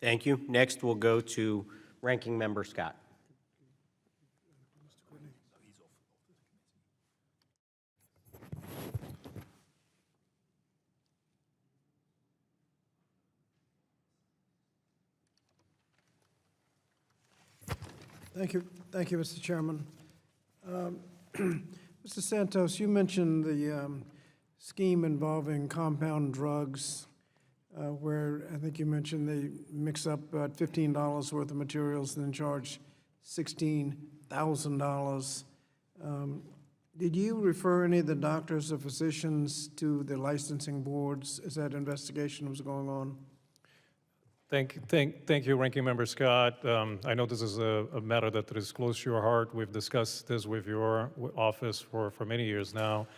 Thank you. Next, we'll go to Ranking Member Scott. Thank you, Mr. Chairman. Mr. Santos, you mentioned the scheme involving compound drugs, where I think you mentioned they mix up about $15 worth of materials and then charge $16,000. Did you refer any of the doctors or physicians to the licensing boards as that investigation was going on? Thank you, Ranking Member Scott. I know this is a matter that is close to your heart. We've discussed this with your office for many years now.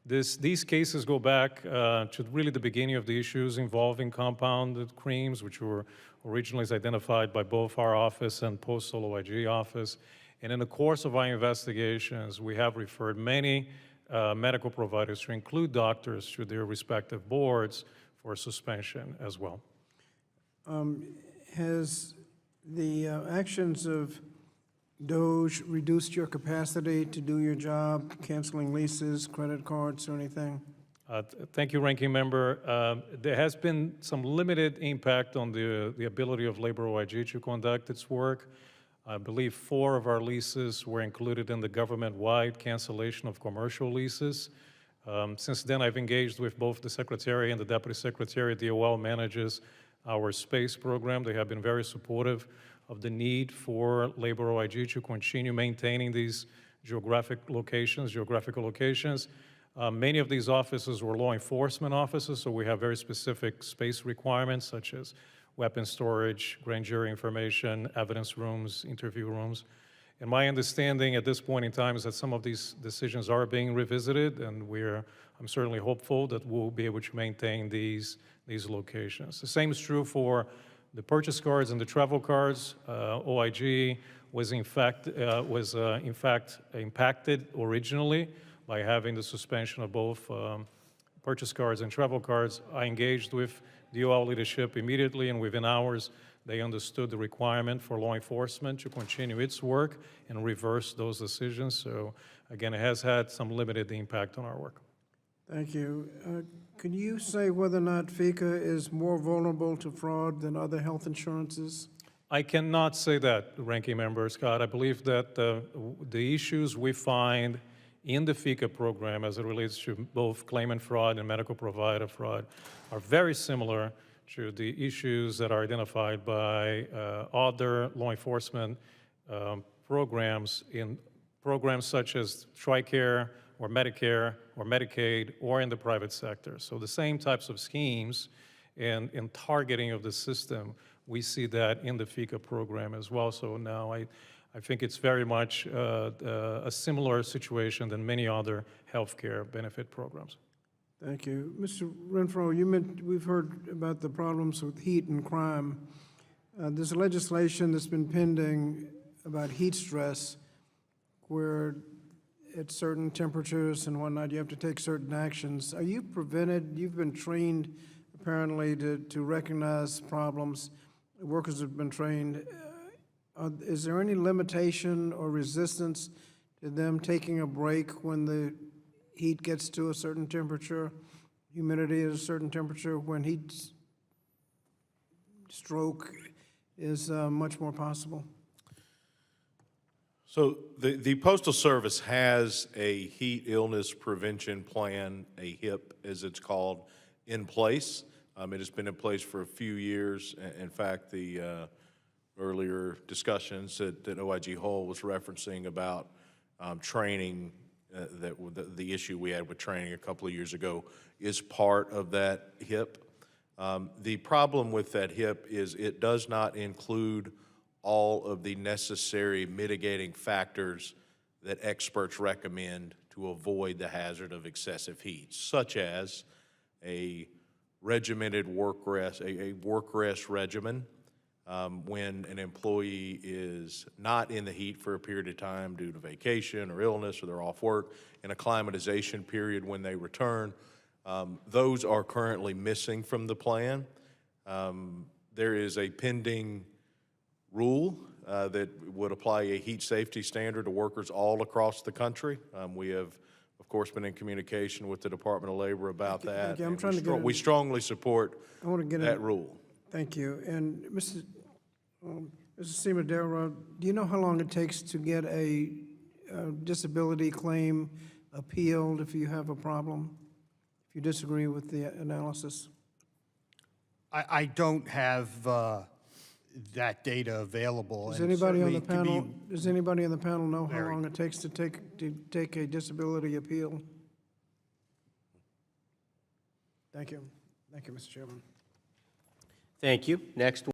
These cases go back to really the beginning of the issues involving compounded creams, which were originally identified by both our office and Postal OIG office. And in the course of our investigations, we have referred many medical providers, to include doctors, to their respective boards for suspension as well. Has the actions of DOGE reduced your capacity to do your job, canceling leases, credit cards, or anything? Thank you, Ranking Member. There has been some limited impact on the ability of Labor OIG to conduct its work. I believe 4 of our leases were included in the government-wide cancellation of commercial leases. Since then, I've engaged with both the Secretary and the Deputy Secretary. DOL manages our space program. They have been very supportive of the need for Labor OIG to continue maintaining these geographical locations. Many of these offices were law enforcement offices, so we have very specific space requirements, such as weapon storage, grand jury information, evidence rooms, interview rooms. And my understanding at this point in time is that some of these decisions are being revisited, and I'm certainly hopeful that we'll be able to maintain these locations. The same is true for the purchase cards and the travel cards. OIG was in fact impacted originally by having the suspension of both purchase cards and travel cards. I engaged with DOL leadership immediately, and within hours, they understood the requirement for law enforcement to continue its work and reverse those decisions. So again, it has had some limited impact on our work. Thank you. Could you say whether or not FECA is more vulnerable to fraud than other health insurances? I cannot say that, Ranking Member Scott. I believe that the issues we find in the FECA program as it relates to both claimant fraud and medical provider fraud are very similar to the issues that are identified by other law enforcement programs in programs such as TRICARE or Medicare or Medicaid or in the private sector. So the same types of schemes and targeting of the system, we see that in the FECA program as well. So now I think it's very much a similar situation than many other healthcare benefit programs. Thank you. Mr. Renfro, we've heard about the problems with heat and crime. There's legislation that's been pending about heat stress where at certain temperatures and whatnot, you have to take certain actions. Are you prevented? You've been trained apparently to recognize problems. Workers have been trained. Is there any limitation or resistance to them taking a break when the heat gets to a certain temperature, humidity at a certain temperature, when heat stroke is much more possible? So the Postal Service has a heat illness prevention plan, a HIP as it's called, in place. It has been in place for a few years. In fact, the earlier discussions that OIG Hull was referencing about training, the issue we had with training a couple of years ago is part of that HIP. The problem with that HIP is it does not include all of the necessary mitigating factors that experts recommend to avoid the hazard of excessive heat, such as a regimented work rest, a work rest regimen when an employee is not in the heat for a period of time due to vacation or illness, or they're off work, and a climatization period when they return. Those are currently missing from the plan. There is a pending rule that would apply a heat safety standard to workers all across the country. We have, of course, been in communication with the Department of Labor about that. thank you. I'm and trying to get we strongly support I want to get that in. rule. Thank you. And Mr. Semadera, do you know how long it takes to get a disability claim appealed if you have a problem, if you disagree with the analysis? I don't have that data available. Does and anybody on the certainly to be- panel, does anybody on the panel know how Very. long it takes to take a disability appeal? Thank you. Thank you, Mr. Chairman. Thank you. Next